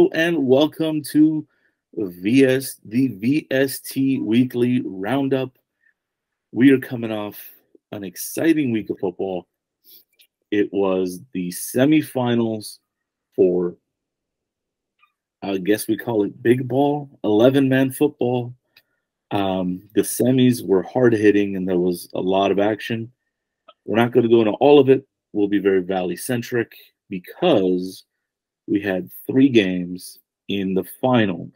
Hello and welcome to the VST Weekly Roundup. We are coming off an exciting week of football. It was the semifinals for, I guess we call it big ball, 11-man football. The semis were hard-hitting and there was a lot of action. We're not going to go into all of it. We'll be very Valley-centric because we had 3 games in the finals.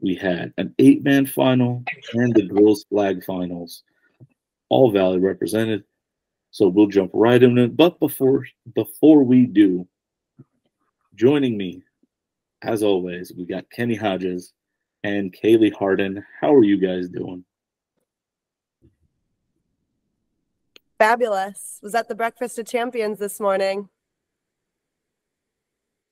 We had an 8-man final and the girls' flag finals, all Valley represented. So we'll jump right in it. But before we do, joining me, as always, we got Kenny Hodges and Kaylie Harden. How are you guys doing? Fabulous. Was at the Breakfast of Champions this morning.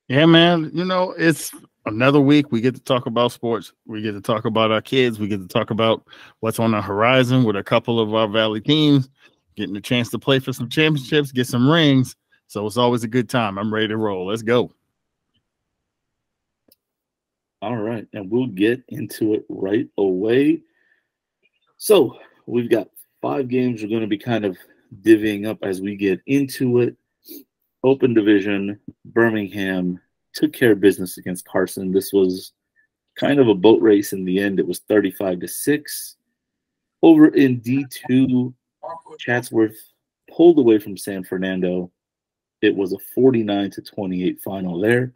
Yeah, man. You know, it's another week. We get to talk about sports. We get to talk about our kids. We get to talk about what's on the horizon with a couple of our Valley teams, getting a chance to play for some championships, get some rings. So it's always a good time. I'm ready to roll. Let's go. All right. And we'll get into it right away. So we've got 5 games we're going to be kind of divvying up as we get into it. Open division, Birmingham took care of business against Carson. This was kind of a boat race in the end. It was 35-6. Over in D2, Chatsworth pulled away from San Fernando. It was a 49-28 final there.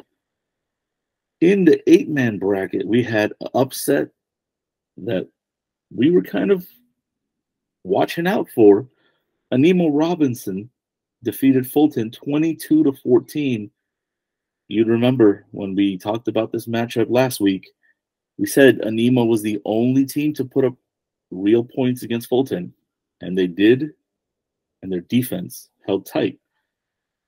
In the 8-man bracket, we had an upset that we were kind of watching out for. Anemo Robinson defeated Fulton 22-14. You'd remember when we talked about this matchup last week, we said Anemo was the only team to put up real points against Fulton, and they did, and their defense held tight.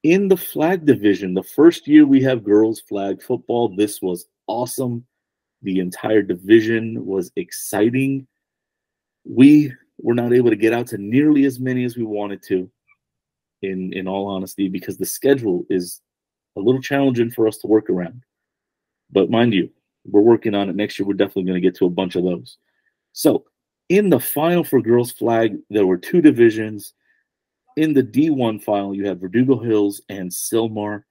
In the flag division, the first year we have girls flag football, this was awesome. The entire division was exciting. We were not able to get out to nearly as many as we wanted to, in all honesty, because the schedule is a little challenging for us to work around. But mind you, we're working on it. Next year, we're definitely going to get to a bunch of those. So in the final for girls flag, there were 2 divisions. In the D1 final, you had Verdugo Hills and Sylmar.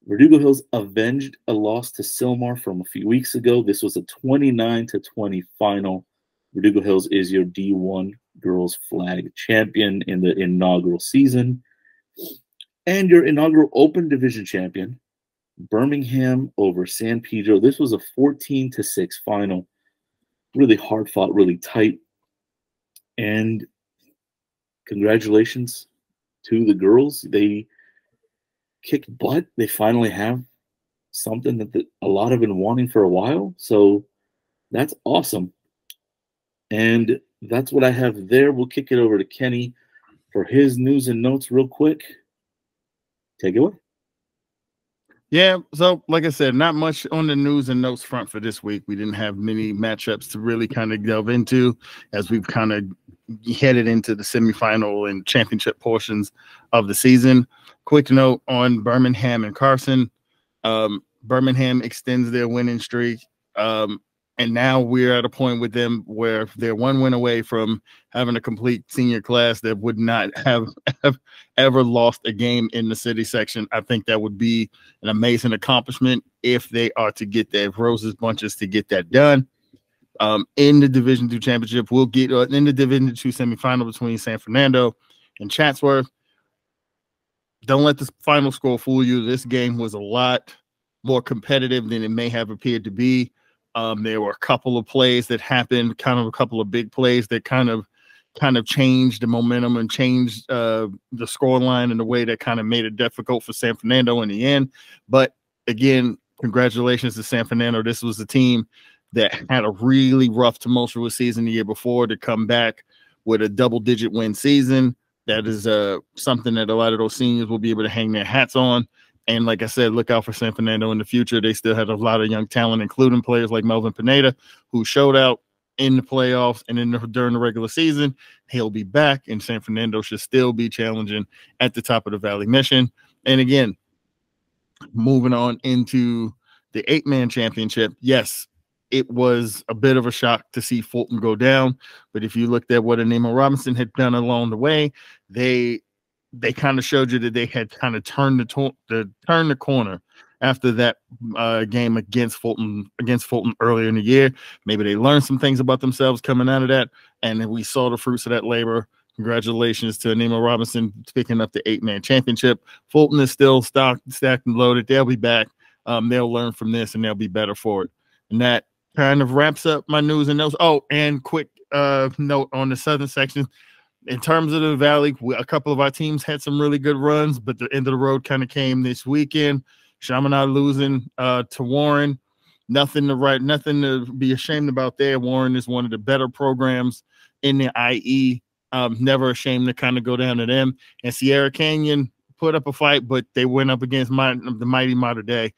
Verdugo Hills avenged a loss to Sylmar from a few weeks ago. This was a 29-20 final. Verdugo Hills is your D1 girls flag champion in the inaugural season. And your inaugural open division champion, Birmingham over San Pedro. This was a 14-6 final. Really hard fought, really tight. And congratulations to the girls. They kicked butt. They finally have something that a lot have been wanting for a while. So that's awesome. And that's what I have there. We'll kick it over to Kenny for his news and notes real quick. Take it away. Yeah, so like I said, not much on the news and notes front for this week. We didn't have many matchups to really kind of delve into as we've kind of headed into the semifinal and championship portions of the season. Quick note on Birmingham and Carson. Birmingham extends their winning streak. And now we're at a point with them where they're 1 win away from having a complete senior class that would not have ever lost a game in the city section. I think that would be an amazing accomplishment if they are to get their roses bunches to get that done. In the Division II championship, we'll get in the Division II semifinal between San Fernando and Chatsworth. Don't let the final score fool you. This game was a lot more competitive than it may have appeared to be. There were a couple of plays that happened, kind of a couple of big plays that kind of changed the momentum and changed the scoreline in a way that kind of made it difficult for San Fernando in the end. But again, congratulations to San Fernando. This was a team that had a really rough, tumultuous season the year before to come back with a double-digit win season. That is something that a lot of those seniors will be able to hang their hats on. And like I said, look out for San Fernando in the future. They still have a lot of young talent, including players like Melvin Pineda, who showed out in the playoffs and during the regular season. He'll be back, and San Fernando should still be challenging at the top of the Valley Mission. And again, moving on into the 8-man championship, yes, it was a bit of a shock to see Fulton go down. But if you looked at what Anima Robinson had done along the way, they kind of showed you that they had kind of turned the corner after that game against Fulton earlier in the year. Maybe they learned some things about themselves coming out of that, and then we saw the fruits of that labor. Congratulations to Anima Robinson picking up the 8-man championship. Fulton is still stacked and loaded. They'll be back. They'll learn from this, and they'll be better for it. And that kind of wraps up my news and notes. Oh, and quick note on the Southern section. In terms of the Valley, a couple of our teams had some really good runs, but the end of the road kind of came this weekend. Chaminade losing to Warren. Nothing to be ashamed about there. Warren is one of the better programs in the IE. Never ashamed to kind of go down to them. And Sierra Canyon put up a fight, but they went up against the mighty Mater Dei.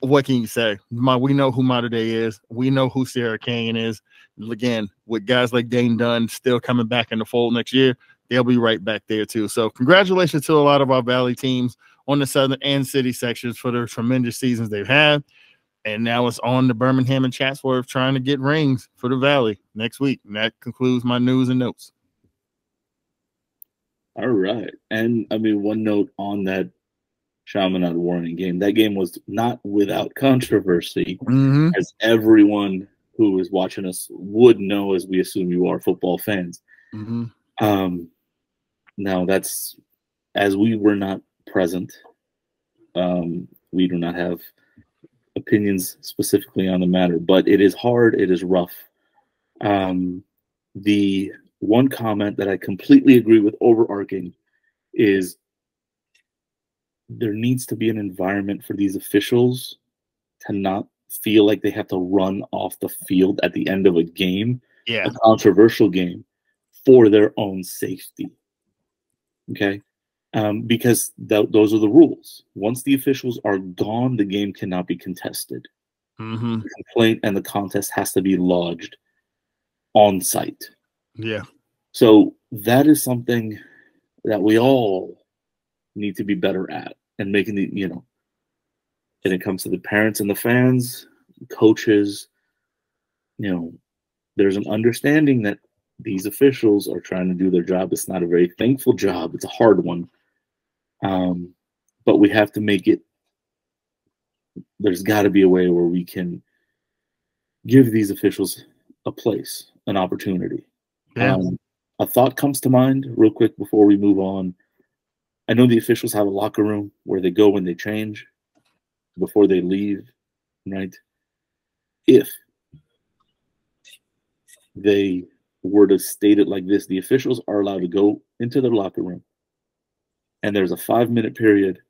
What can you say? We know who Mater Dei is. We know who Sierra Canyon is. Again, with guys like Dane Dunn still coming back in the fold next year, they'll be right back there too. So congratulations to a lot of our Valley teams on the Southern and City sections for the tremendous seasons they've had. And now it's on to Birmingham and Chatsworth trying to get rings for the Valley next week. And that concludes my news and notes. All right. And I mean, one note on that Chaminade Warren game. That game was not without controversy, as everyone who is watching us would know, as we assume you are football fans. Now, that's, as we were not present, we do not have opinions specifically on the matter, but it is hard, it is rough. The one comment that I completely agree with, overarching, is there needs to be an environment for these officials to not feel like they have to run off the field at the end of a game, a controversial game, for their own safety. Okay? Because those are the rules. Once the officials are gone, the game cannot be contested. The complaint and the contest has to be lodged on site. Yeah. So that is something that we all need to be better at, and making the, when it comes to the parents and the fans, coaches, there's an understanding that these officials are trying to do their job. It's not a very thankful job. It's a hard one. But we have to make it, there's got to be a way where we can give these officials a place, an opportunity. A thought comes to mind real quick before we move on. I know the officials have a locker room where they go when they change, before they leave, right? If they were to state it like this, the officials are allowed to go into their locker room, and there's a 5-minute period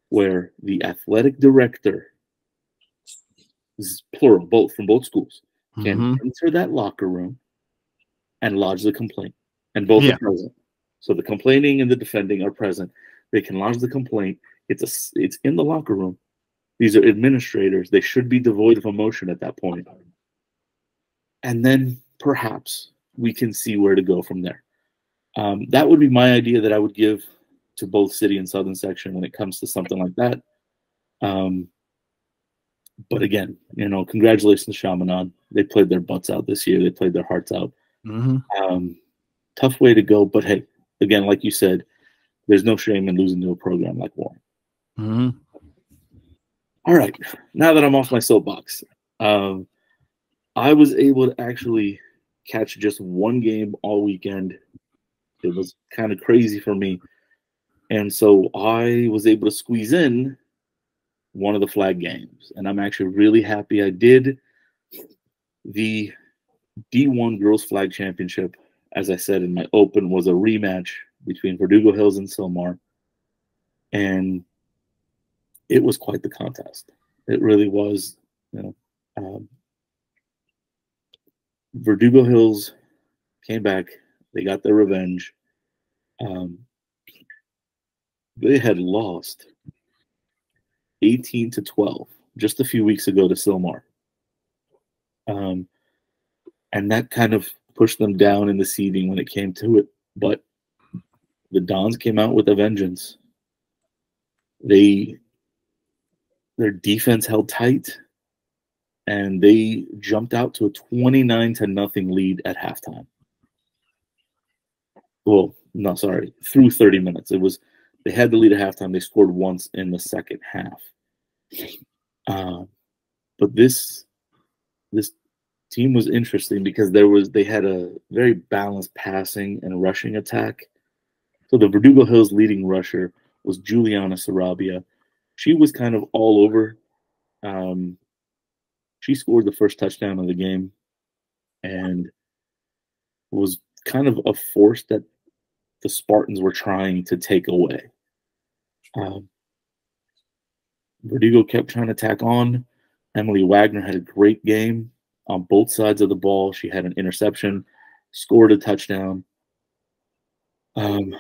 where the athletic director, plural, both from both schools, can enter that locker room and lodge the complaint, and both are present. So the complaining and the defending are present. They can lodge the complaint. It's in the locker room. These are administrators. They should be devoid of emotion at that point. And then perhaps we can see where to go from there. That would be my idea that I would give to both City and Southern section when it comes to something like that. But again, congratulations to Chaminade. They played their butts out this year. They played their hearts out. Tough way to go, but hey, again, like you said, there's no shame in losing to a program like Warren. All right, now that I'm off my soapbox, I was able to actually catch just one game all weekend. It was kind of crazy for me. And so I was able to squeeze in one of the flag games. And I'm actually really happy I did. The D1 Girls Flag Championship, as I said in my open, was a rematch between Verdugo Hills and Sylmar. And it was quite the contest. It really was. Verdugo Hills came back. They got their revenge. They had lost 18-12 just a few weeks ago to Sylmar. And that kind of pushed them down in the seeding when it came to it. But the Dons came out with a vengeance. They their defense held tight, and they jumped out to a 29-0 lead at halftime. Well, no, sorry, through 30 minutes. They had the lead at halftime. They scored once in the second half. But this team was interesting because they had a very balanced passing and rushing attack. So the Verdugo Hills leading rusher was Juliana Sarabia. She was kind of all over. She scored the first touchdown of the game and was kind of a force that the Spartans were trying to take away. Verdugo kept trying to tack on. Emily Wagner had a great game on both sides of the ball. She had an interception, scored a touchdown. And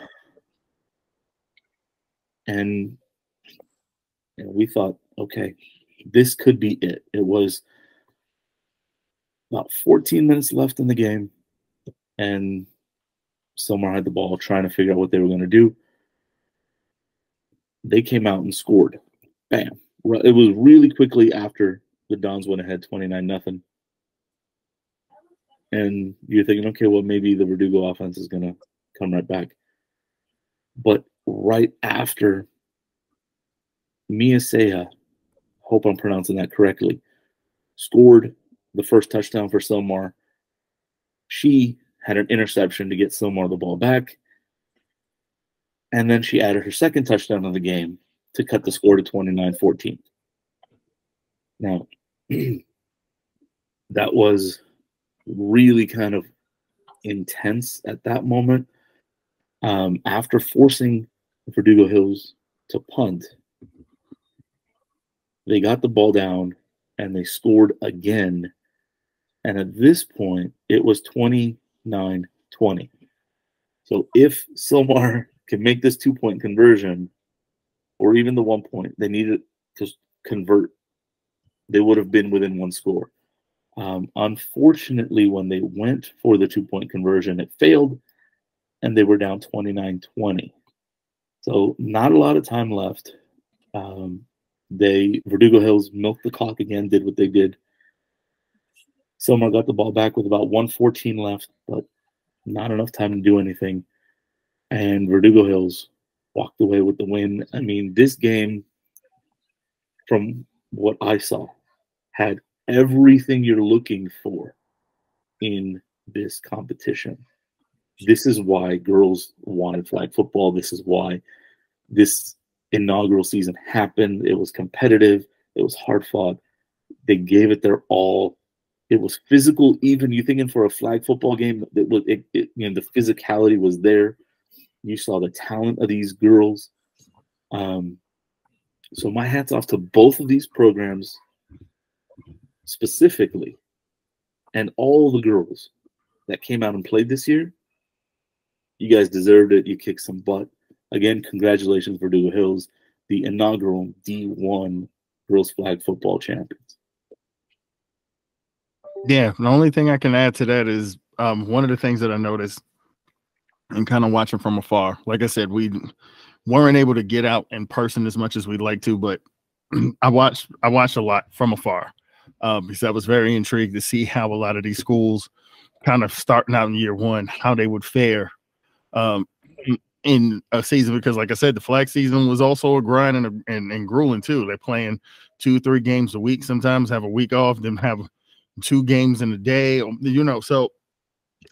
we thought, okay, this could be it. It was about 14 minutes left in the game, and Sylmar had the ball trying to figure out what they were going to do. They came out and scored. Bam. It was really quickly after the Dons went ahead 29-0. And you're thinking, okay, well, maybe the Verdugo offense is going to come right back. But right after Mia Seja, hope I'm pronouncing that correctly, scored the first touchdown for Sylmar. She had an interception to get Sylmar the ball back. And then she added her second touchdown of the game to cut the score to 29-14. Now, that was really kind of intense at that moment. After forcing Verdugo Hills to punt, they got the ball down and they scored again. And at this point, it was 29-20. So if Sylmar can make this 2-point conversion, or even the 1 point, they needed to convert. They would have been within one score. Unfortunately, when they went for the 2-point conversion, it failed, and they were down 29-20. So not a lot of time left. Verdugo Hills milked the clock again, did what they did. Sylmar got the ball back with about 1:14 left, but not enough time to do anything. And Verdugo Hills walked away with the win. I mean, this game, from what I saw, had everything you're looking for in this competition. This is why girls wanted flag football. This is why this inaugural season happened. It was competitive. It was hard fought. They gave it their all. It was physical. Even you thinking for a flag football game, the physicality was there. You saw the talent of these girls. So my hat's off to both of these programs specifically, and all the girls that came out and played this year. You guys deserved it. You kicked some butt. Again, congratulations, Verdugo Hills, the inaugural D1 girls flag football champions. Yeah, the only thing I can add to that is one of the things that I noticed and kind of watching from afar. Like I said, we weren't able to get out in person as much as we'd like to, but I watched a lot from afar because I was very intrigued to see how a lot of these schools kind of starting out in year one, how they would fare in a season, because like I said, the flag season was also a grind and grueling too. They're playing 2-3 games a week, sometimes have a week off, then have 2 games in a day, so.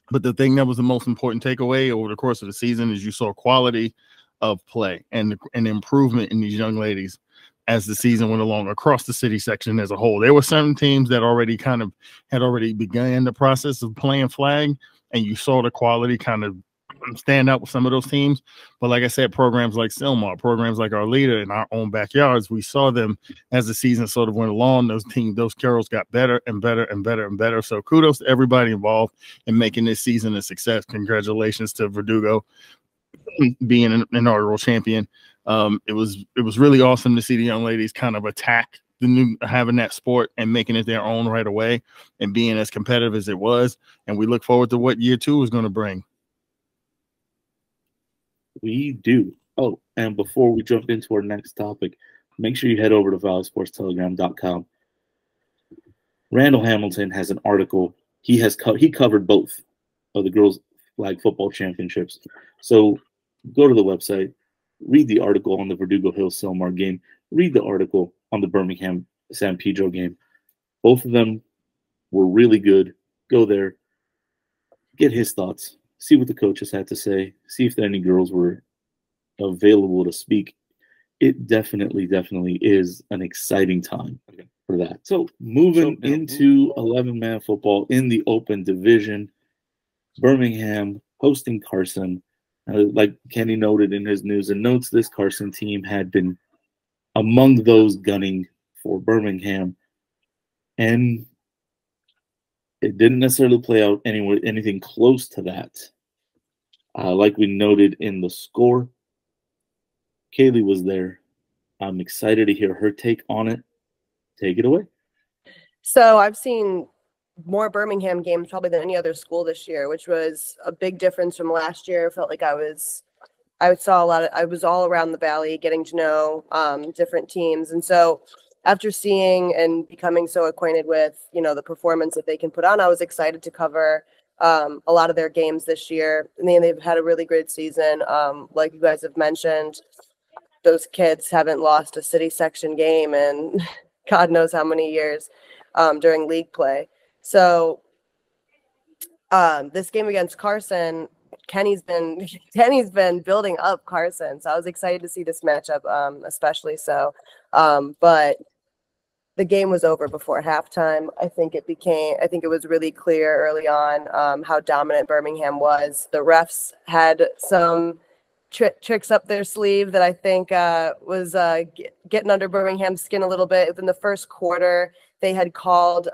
But the thing that was the most important takeaway over the course of the season is you saw quality of play and improvement in these young ladies as the season went along across the city section as a whole. There were certain teams that had already begun the process of playing flag, and you saw the quality kind of stand out with some of those teams. But like I said, programs like Sylmar, programs like our leader in our own backyards, we saw them as the season sort of went along. Those girls got better and better and better and better. So kudos to everybody involved in making this season a success. Congratulations to Verdugo being an inaugural champion. It was really awesome to see the young ladies kind of attack having that sport and making it their own right away and being as competitive as it was. And we look forward to what year 2 is going to bring. We do. Oh, and before we jump into our next topic, make sure you head over to valleysportstelegram.com. Randall Hamilton has an article. He covered both of the girls' flag football championships. So go to the website, read the article on the Verdugo Hills Sylmar game, read the article on the Birmingham San Pedro game. Both of them were really good. Go there, get his thoughts, see what the coaches had to say, see if any girls were available to speak. It definitely is an exciting time for that. So moving into 11-man football in the open division, Birmingham hosting Carson. Like Kenny noted in his news and notes, this Carson team had been among those gunning for Birmingham, and it didn't necessarily play out anything close to that. Like we noted in the score, Kaylie was there. I'm excited to hear her take on it. Take it away. So I've seen more Birmingham games probably than any other school this year, which was a big difference from last year. I felt like I was all around the valley getting to know different teams. And so after seeing and becoming so acquainted with, the performance that they can put on, I was excited to cover a lot of their games this year. And they've had a really great season. Like you guys have mentioned, those kids haven't lost a city section game in God knows how many years during league play. So this game against Carson, Kenny's been building up Carson. So I was excited to see this matchup, especially so. But the game was over before halftime. I think it was really clear early on how dominant Birmingham was. The refs had some tricks up their sleeve that I think was getting under Birmingham's skin a little bit. In the first quarter, they had called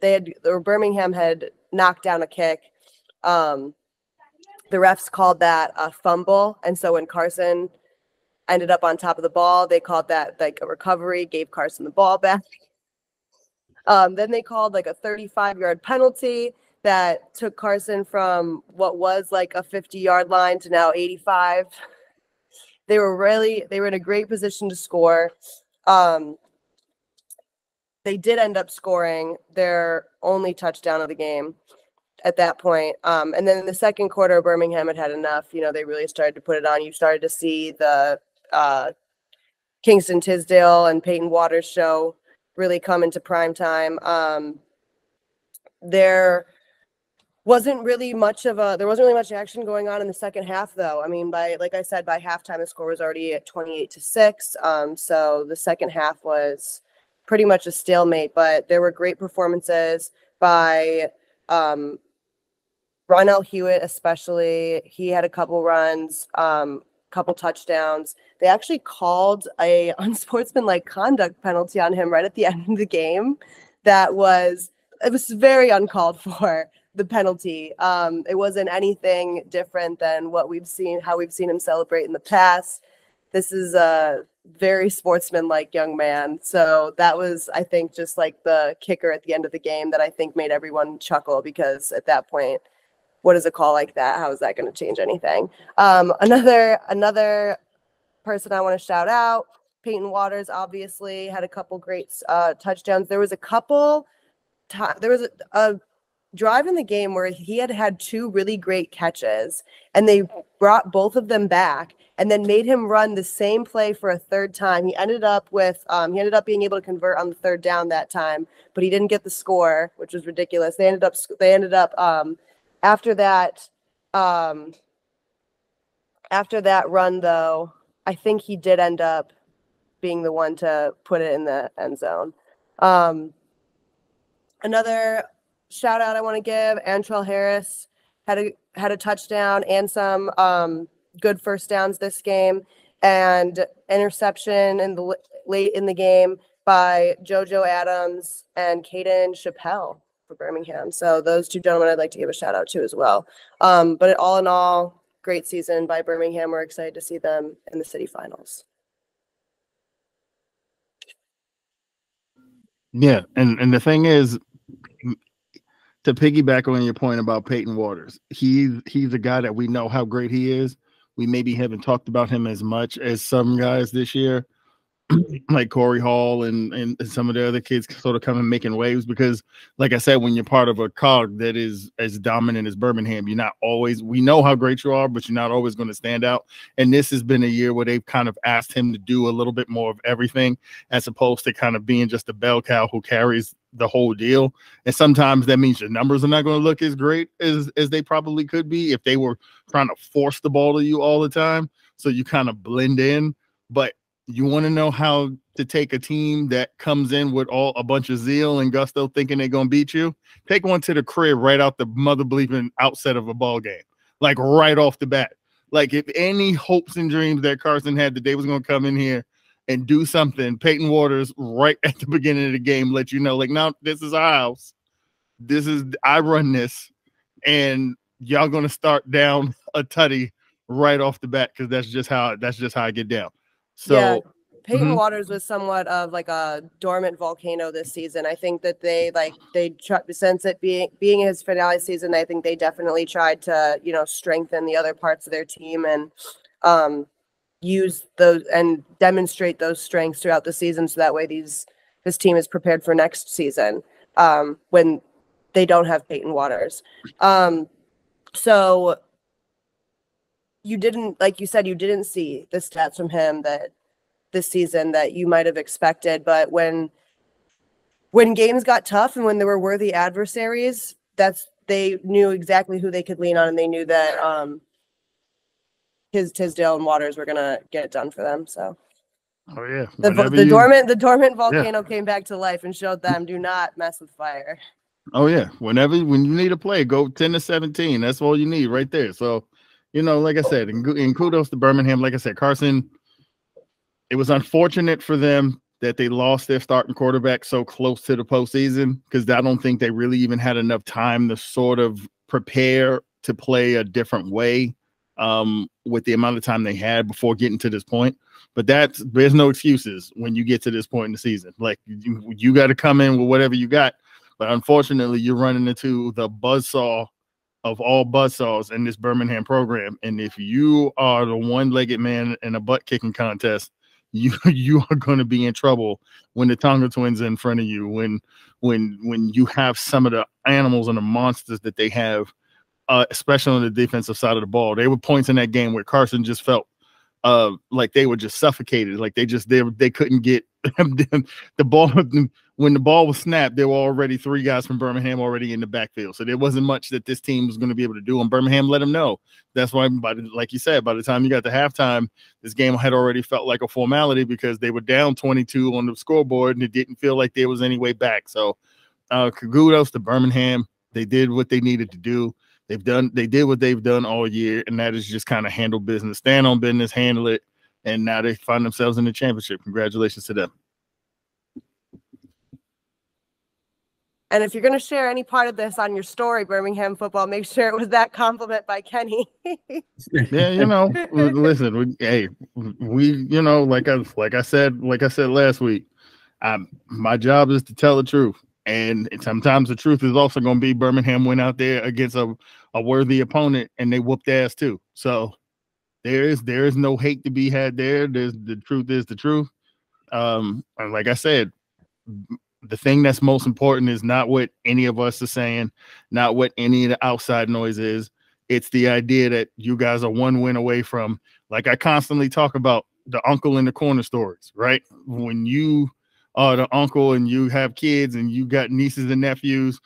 Birmingham had knocked down a kick. The refs called that a fumble, and so when Carson ended up on top of the ball, they called that like a recovery, gave Carson the ball back. Then they called like a 35-yard penalty that took Carson from what was like a 50-yard line to now 85. They were in a great position to score. They did end up scoring their only touchdown of the game at that point. And then in the second quarter, Birmingham had enough. They really started to put it on. You started to see the Kingston Tisdale and Peyton Waters show really come into prime time. There wasn't really much action going on in the second half, though. I mean, like I said, by halftime, the score was already at 28-6. So the second half was pretty much a stalemate, but there were great performances by Ronell Hewitt, especially. He had a couple runs, couple touchdowns. They actually called a unsportsmanlike conduct penalty on him right at the end of the game. It was very uncalled for, the penalty. It wasn't anything different than how we've seen him celebrate in the past. This is a very sportsmanlike young man. So that was, I think, just like the kicker at the end of the game that I think made everyone chuckle, because at that point, what is a call like that? How is that going to change anything? Another person I want to shout out, Peyton Waters, obviously had a couple great touchdowns. There was a drive in the game where he had two really great catches, and they brought both of them back and then made him run the same play for a third time. He ended up being able to convert on the third down that time, but he didn't get the score, which was ridiculous. They ended up after that run, though, I think he did end up being the one to put it in the end zone. Another shout out I want to give, Antrell Harris had a touchdown and some good first downs this game, and interception late in the game by JoJo Adams and Caden Chappelle for Birmingham. So those two gentlemen I'd like to give a shout out to as well. But all in all, great season by Birmingham. We're excited to see them in the city finals. Yeah, and the thing is, to piggyback on your point about Peyton Waters, he's a guy that we know how great he is. We maybe haven't talked about him as much as some guys this year, like Corey Hall and some of the other kids sort of coming making waves, because like I said, when you're part of a cog that is as dominant as Birmingham, you're not always, we know how great you are, but you're not always going to stand out. And this has been a year where they've kind of asked him to do a little bit more of everything, as opposed to kind of being just a bell cow who carries the whole deal. And sometimes that means your numbers are not going to look as great as they probably could be if they were trying to force the ball to you all the time. So you kind of blend in. But you want to know how to take a team that comes in with a bunch of zeal and gusto thinking they're going to beat you? Take one to the crib right out the mother bleeping outset of a ball game, like right off the bat. Like if any hopes and dreams that Carson had that they was going to come in here and do something, Peyton Waters right at the beginning of the game let you know, like, no, this is our house. I run this, and y'all going to start down a tutty right off the bat, because that's just how I get down. So yeah, Peyton Waters was somewhat of like a dormant volcano this season. I think that they since it being his finale season, I think they definitely tried to, you know, strengthen the other parts of their team and use those and demonstrate those strengths throughout the season, so that way this team is prepared for next season when they don't have Peyton Waters. So you didn't, like you said, you didn't see the stats from him that this season that you might have expected, but when games got tough and when there were worthy adversaries, they knew exactly who they could lean on, and they knew that Tisdale and Waters were gonna get it done for them. So oh yeah, the dormant volcano came back to life and showed them, do not mess with fire. Oh yeah, when you need a play, go 10 to 17. That's all you need right there. So, you know, like I said, and kudos to Birmingham. Like I said, Carson, it was unfortunate for them that they lost their starting quarterback so close to the postseason, because I don't think they really even had enough time to sort of prepare to play a different way with the amount of time they had before getting to this point. But there's no excuses when you get to this point in the season. Like you got to come in with whatever you got. But unfortunately, you're running into the buzzsaw of all buzzsaws in this Birmingham program. And if you are the one-legged man in a butt-kicking contest, you are going to be in trouble when the Tonga twins are in front of you, when you have some of the animals and the monsters that they have, especially on the defensive side of the ball. There were points in that game where Carson just felt like they were just suffocated, like they couldn't get the ball. When the ball was snapped, there were already three guys from Birmingham already in the backfield. So there wasn't much that this team was going to be able to do. And Birmingham let them know. That's why, like you said, by the time you got to halftime, this game had already felt like a formality, because they were down 22 on the scoreboard and it didn't feel like there was any way back. So kudos to Birmingham. They did what they needed to do. They did what they've done all year, and that is just kind of handle business, stand on business, handle it. And now they find themselves in the championship. Congratulations to them. And if you're going to share any part of this on your story, Birmingham football, make sure it was that compliment by Kenny. Yeah, you know, listen, you know, like I said last week, my job is to tell the truth. And sometimes the truth is also going to be Birmingham went out there against a worthy opponent and they whooped ass too. So there is no hate to be had there. The truth is the truth. And like I said, the thing that's most important is not what any of us are saying, not what any of the outside noise is. It's the idea that you guys are one win away from, like I constantly talk about, the uncle in the corner stories, right? When you are the uncle and you have kids and you got nieces and nephews,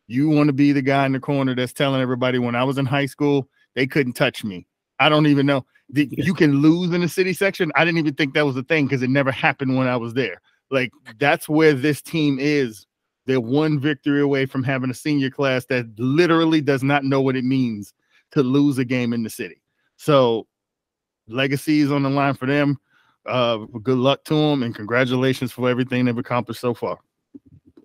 you want to be the guy in the corner that's telling everybody, when I was in high school, they couldn't touch me. I don't even know. You can lose in the city section. I didn't even think that was a thing, because it never happened when I was there. Like, that's where this team is. They're one victory away from having a senior class that literally does not know what it means to lose a game in the city. So legacy is on the line for them. Good luck to them, and congratulations for everything they've accomplished so far.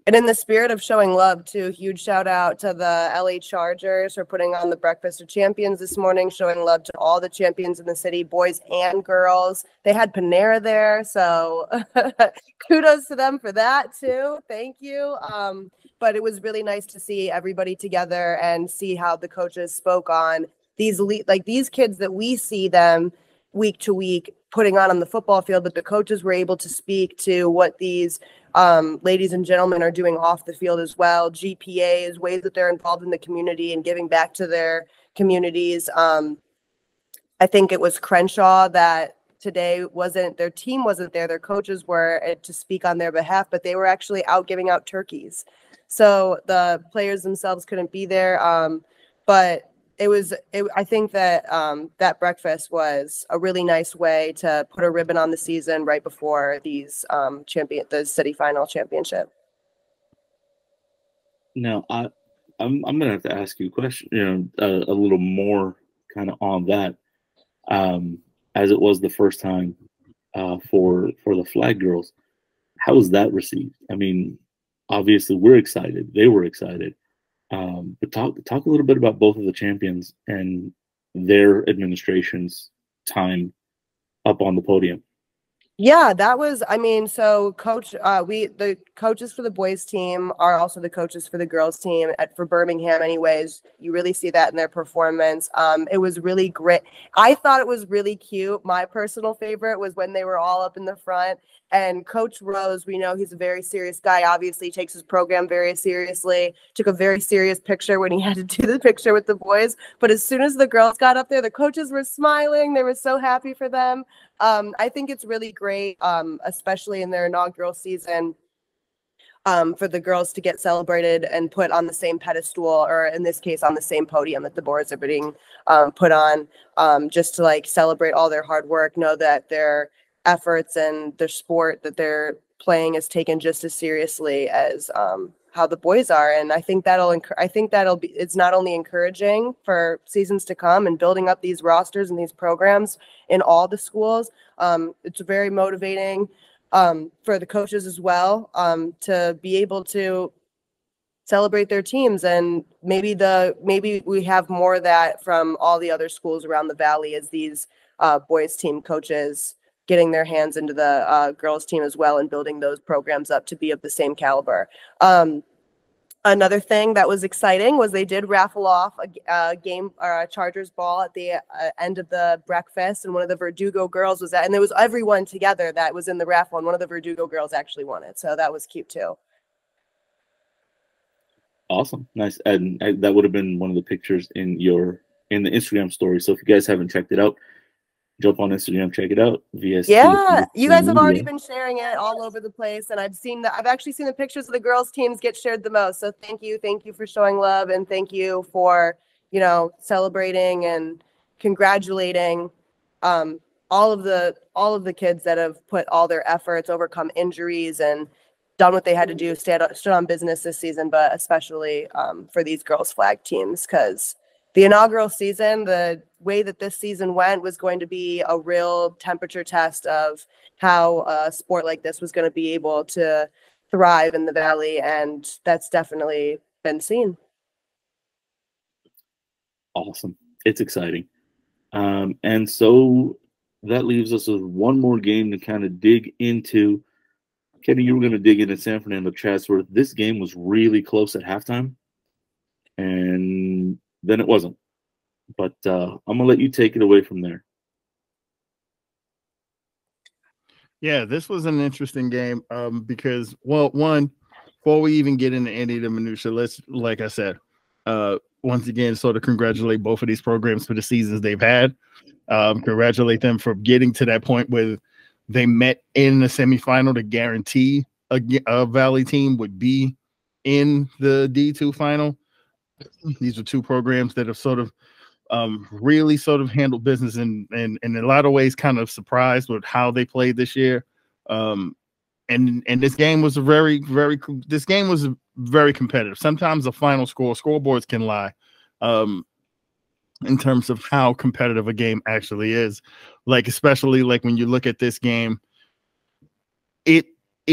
And in the spirit of showing love, too, huge shout out to the LA Chargers for putting on the Breakfast of Champions this morning, showing love to all the champions in the city, boys and girls. They had Panera there, so kudos to them for that, too. Thank you. But it was really nice to see everybody together and see how the coaches spoke on these kids that we see them week to week putting on the football field, but the coaches were able to speak to what these ladies and gentlemen are doing off the field as well. GPAs, ways that they're involved in the community and giving back to their communities. I think it was Crenshaw that today their team wasn't there, their coaches were to speak on their behalf, but they were actually out giving out turkeys. So the players themselves couldn't be there. But I think that that breakfast was a really nice way to put a ribbon on the season right before these the city final championship. Now, I'm gonna have to ask you a question, a little more kind of on that, as it was the first time for the flag girls. How was that received? I mean, obviously we're excited. They were excited. But talk a little bit about both of the champions and their administration's time up on the podium. Yeah, that was, I mean, so the coaches for the boys team are also the coaches for the girls team for Birmingham anyways. You really see that in their performance. It was really great. I thought it was really cute. My personal favorite was when they were all up in the front, and Coach Rose, we know he's a very serious guy. Obviously takes his program very seriously, took a very serious picture when he had to do the picture with the boys. But as soon as the girls got up there, the coaches were smiling. They were so happy for them. I think it's really great, especially in their inaugural season, for the girls to get celebrated and put on the same pedestal, or in this case, on the same podium that the boys are being put on, just to like celebrate all their hard work, know that their efforts and their sport that they're playing is taken just as seriously as how the boys are. And I think it's not only encouraging for seasons to come and building up these rosters and these programs in all the schools. It's very motivating for the coaches as well, to be able to celebrate their teams. And maybe we have more of that from all the other schools around the valley, as these boys team coaches getting their hands into the girls team as well and building those programs up to be of the same caliber. Another thing that was exciting was they did raffle off a game or a Chargers ball at the end of the breakfast, and one of the Verdugo girls was and there was everyone together that was in the raffle, and one of the Verdugo girls actually won it. So that was cute too. Awesome. Nice. And that would have been one of the pictures in the Instagram story. So if you guys haven't checked it out, jump on Instagram, check it out. VST. Yeah, you guys have already been sharing it all over the place, and I've actually seen the pictures of the girls' teams get shared the most. So thank you for showing love, and thank you for celebrating and congratulating all of the kids that have put all their efforts, overcome injuries, and done what they had to do, stood on business this season, but especially for these girls' flag teams, because the inaugural season, the way that this season went, was going to be a real temperature test of how a sport like this was going to be able to thrive in the Valley, and that's definitely been seen. Awesome. It's exciting. And so that leaves us with one more game to kind of dig into. Kenny, you were going to dig into San Fernando Chatsworth. This game was really close at halftime, and then it wasn't. But I'm going to let you take it away from there. Yeah, this was an interesting game because, well, one, before we even get into any of the minutia, let's, like I said, once again, sort of congratulate both of these programs for the seasons they've had. Congratulate them for getting to that point where they met in the semifinal to guarantee a Valley team would be in the D2 final. These are two programs that have sort of really sort of handled business and in a lot of ways kind of surprised with how they played this year. And this game was very competitive. Sometimes the final scoreboards can lie in terms of how competitive a game actually is. Like, especially like when you look at this game, it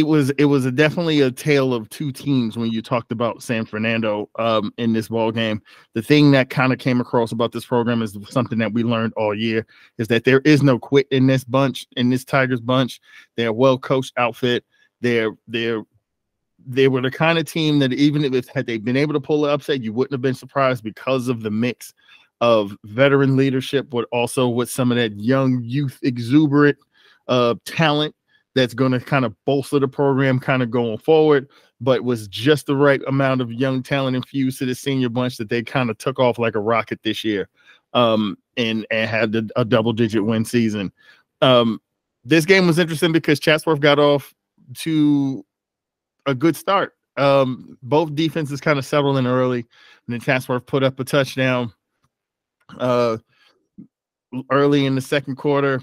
was definitely a tale of two teams when you talked about San Fernando in this ball game. The thing that kind of came across about this program is something that we learned all year, is that there is no quit in this bunch, in this Tigers bunch. They're a well-coached outfit. They were the kind of team that even if had they been able to pull the upset, you wouldn't have been surprised because of the mix of veteran leadership, but also with some of that young youth exuberant talent that's going to kind of bolster the program kind of going forward, but was just the right amount of young talent infused to the senior bunch that they kind of took off like a rocket this year, and had a double-digit win season. This game was interesting because Chatsworth got off to a good start. Both defenses kind of settled in early, and then Chatsworth put up a touchdown early in the second quarter.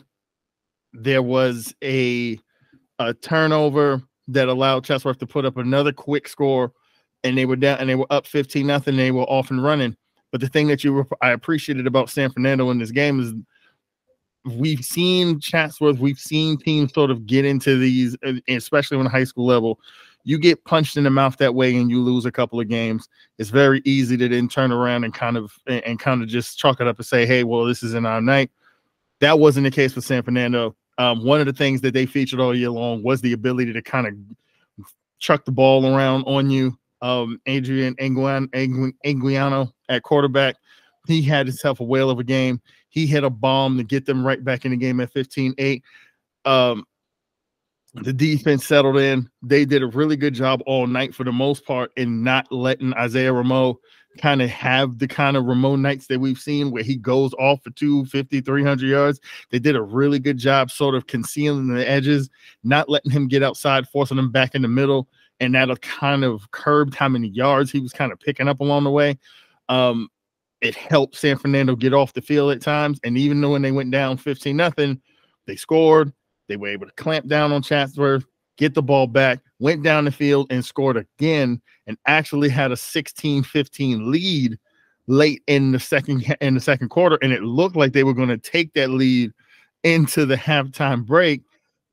There was a turnover that allowed Chatsworth to put up another quick score, and they were down, and they were up 15-0. They were off and running. But the thing that I appreciated about San Fernando in this game is we've seen Chatsworth, we've seen teams sort of get into these, especially on the high school level. You get punched in the mouth that way and you lose a couple of games. It's very easy to then turn around and kind of just chalk it up and say, hey, well, this isn't our night. That wasn't the case for San Fernando. One of the things that they featured all year long was the ability to kind of chuck the ball around on you. Adrian Anguiano at quarterback, he had himself a whale of a game. He hit a bomb to get them right back in the game at 15-8. The defense settled in. They did a really good job all night for the most part in not letting Isaiah Ramo kind of have the kind of Ramo nights that we've seen where he goes off for 250, 300 yards. They did a really good job sort of concealing the edges, not letting him get outside, forcing him back in the middle, and that'll kind of curbed how many yards he was kind of picking up along the way. It helped San Fernando get off the field at times, and even though when they went down 15-0, they scored. They were able to clamp down on Chatsworth, get the ball back, went down the field and scored again, and actually had a 16-15 lead late in the second quarter. And it looked like they were going to take that lead into the halftime break.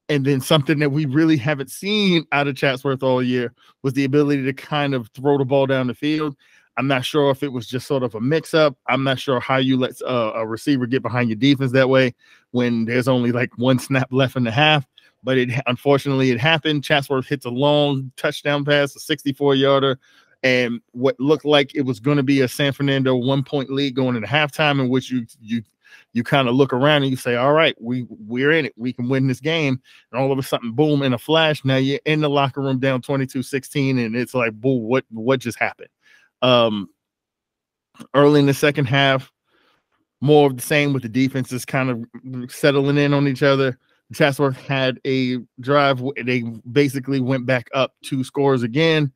And then something that we really haven't seen out of Chatsworth all year was the ability to kind of throw the ball down the field. I'm not sure if it was just sort of a mix-up. I'm not sure how you let a receiver get behind your defense that way when there's only like one snap left in the half. But unfortunately, it happened. Chatsworth hits a long touchdown pass, a 64-yarder, and what looked like it was going to be a San Fernando 1-point lead going into halftime, in which you kind of look around and you say, all right, we're in it. We can win this game. And all of a sudden, boom, in a flash, now you're in the locker room down 22-16, and it's like, boom, what just happened? Early in the second half, more of the same with the defenses kind of settling in on each other. Chatsworth had a drive. They basically went back up 2 scores again.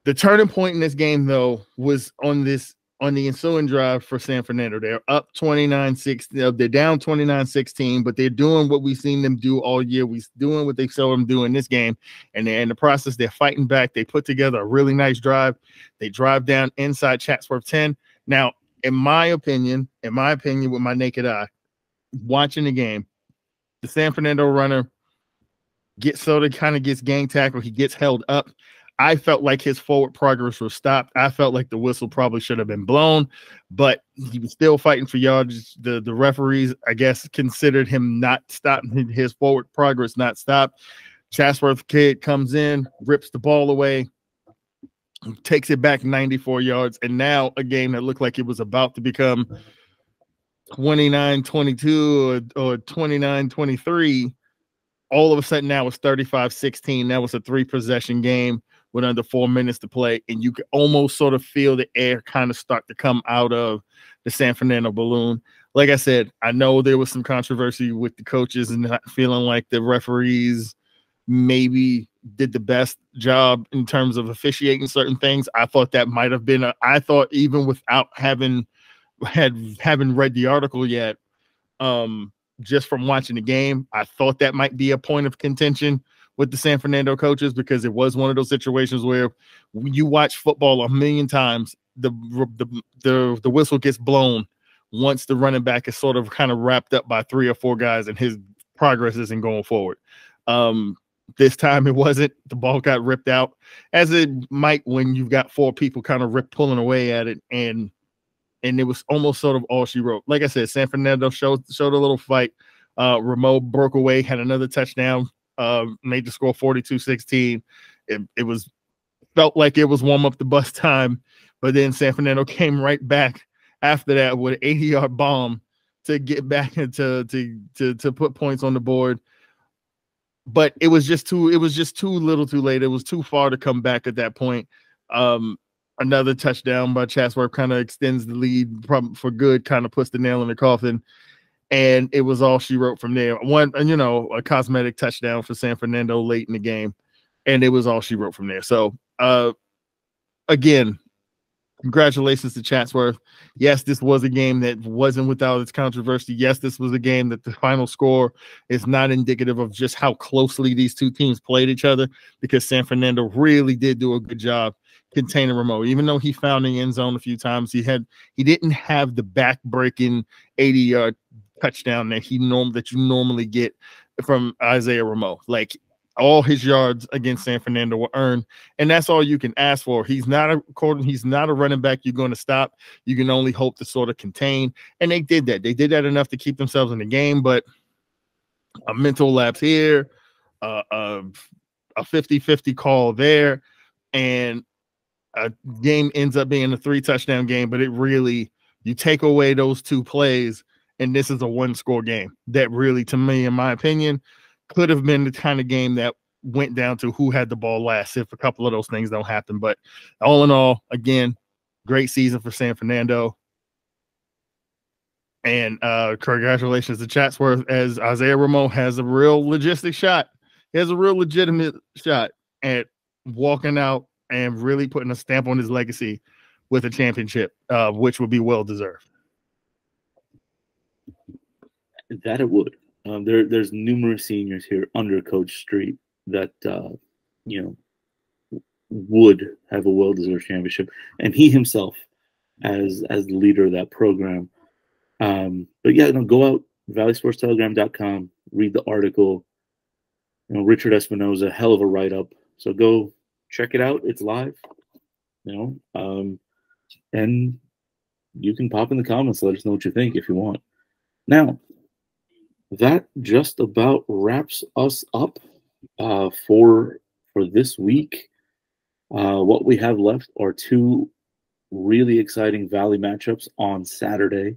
The turning point in this game, though, was on the ensuing drive for San Fernando. They're up 29-16. They're down 29-16, but they're doing what we've seen them do all year. We're doing what they saw them do in this game, and they're in the process. They're fighting back. They put together a really nice drive. They drive down inside Chatsworth 10. Now, in my opinion, with my naked eye, watching the game, the San Fernando runner gets gang tackled. He gets held up. I felt like his forward progress was stopped. I felt like the whistle probably should have been blown, but he was still fighting for yards. The referees, I guess, considered him not stopping his forward progress, not stopped. Chatsworth kid comes in, rips the ball away, takes it back 94 yards, and now a game that looked like it was about to become 29-22 or 29-23, all of a sudden now it's 35-16. That was a 3-possession game with under 4 minutes to play, and you could almost sort of feel the air kind of start to come out of the San Fernando balloon. Like I said, I know there was some controversy with the coaches and not feeling like the referees maybe did the best job in terms of officiating certain things. I thought that might have been I thought even without having read the article yet, just from watching the game, I thought that might be a point of contention with the San Fernando coaches, because it was one of those situations where you watch football a million times, the whistle gets blown once the running back is sort of kind of wrapped up by 3 or 4 guys and his progress isn't going forward. This time it wasn't. The ball got ripped out, as it might when you've got 4 people kind of pulling away at it, and it was almost sort of all she wrote. Like I said, San Fernando showed a little fight. Ramo broke away, had another touchdown, made the score 42-16. It felt like it was warm up the bus time, but then San Fernando came right back after that with an 80-yard bomb to get back into to put points on the board. But it was just too little too late. It was too far to come back at that point. Another touchdown by Chatsworth kind of extends the lead for good, kind of puts the nail in the coffin. And it was all she wrote from there. A cosmetic touchdown for San Fernando late in the game. And it was all she wrote from there. So, again, congratulations to Chatsworth. Yes, this was a game that wasn't without its controversy. Yes, this was a game that the final score is not indicative of just how closely these two teams played each other, because San Fernando really did do a good job containing Remote. Even though he found the end zone a few times, he didn't have the back-breaking 80-yard touchdown that you normally get from Isaiah Remote. Like, all his yards against San Fernando were earned, and that's all you can ask for. He's not a running back you're going to stop. You can only hope to sort of contain, and they did that. They did that enough to keep themselves in the game, but a mental lapse here, a 50-50 call there, and a game ends up being a 3-touchdown game. But it really, you take away those two plays, and this is a one-score game that really, to me, in my opinion, could have been the kind of game that went down to who had the ball last if a couple of those things don't happen. But all in all, again, great season for San Fernando. And congratulations to Chatsworth, as Isaiah Remote has a real legitimate shot. He has a real legitimate shot at walking out and really putting a stamp on his legacy with a championship, which would be well-deserved. That it would. There's numerous seniors here under Coach Street that would have a well-deserved championship, and he himself as the leader of that program. But yeah, go out, valleysportstelegram.com, read the article. Richard Espinoza, hell of a write-up. So go check it out. It's live. And you can pop in the comments, let us know what you think if you want. Now, that just about wraps us up for this week. What we have left are two really exciting Valley matchups on Saturday.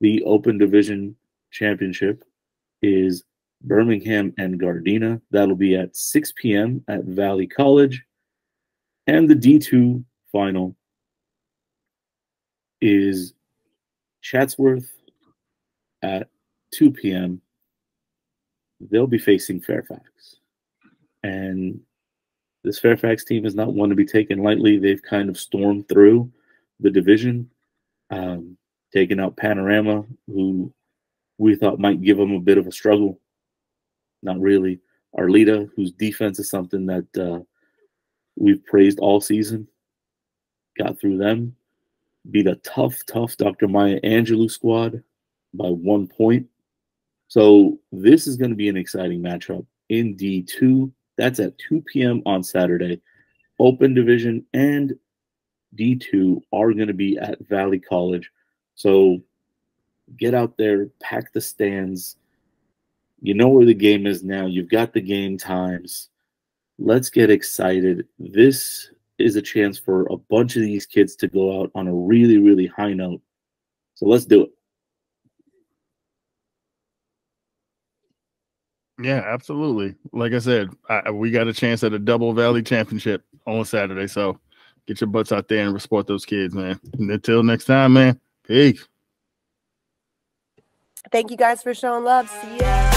The Open Division Championship is Birmingham and Gardena. That'll be at 6 p.m. at Valley College. And the D2 final is Chatsworth at 2 p.m. They'll be facing Fairfax. And this Fairfax team is not one to be taken lightly. They've kind of stormed through the division, taking out Panorama, who we thought might give them a bit of a struggle. Not really. Arleta, whose defense is something that we've praised all season, got through them. Beat a tough Dr. Maya Angelou squad by 1 point. So this is going to be an exciting matchup in D2. That's at 2 p.m. on Saturday. Open Division and D2 are going to be at Valley College. So get out there, pack the stands. You know where the game is now. You've got the game times. Let's get excited. This is a chance for a bunch of these kids to go out on a really, really high note. So let's do it. Yeah, absolutely. Like I said, we got a chance at a double Valley championship on Saturday. So get your butts out there and support those kids, man. And until next time, man. Peace. Thank you guys for showing love. See ya.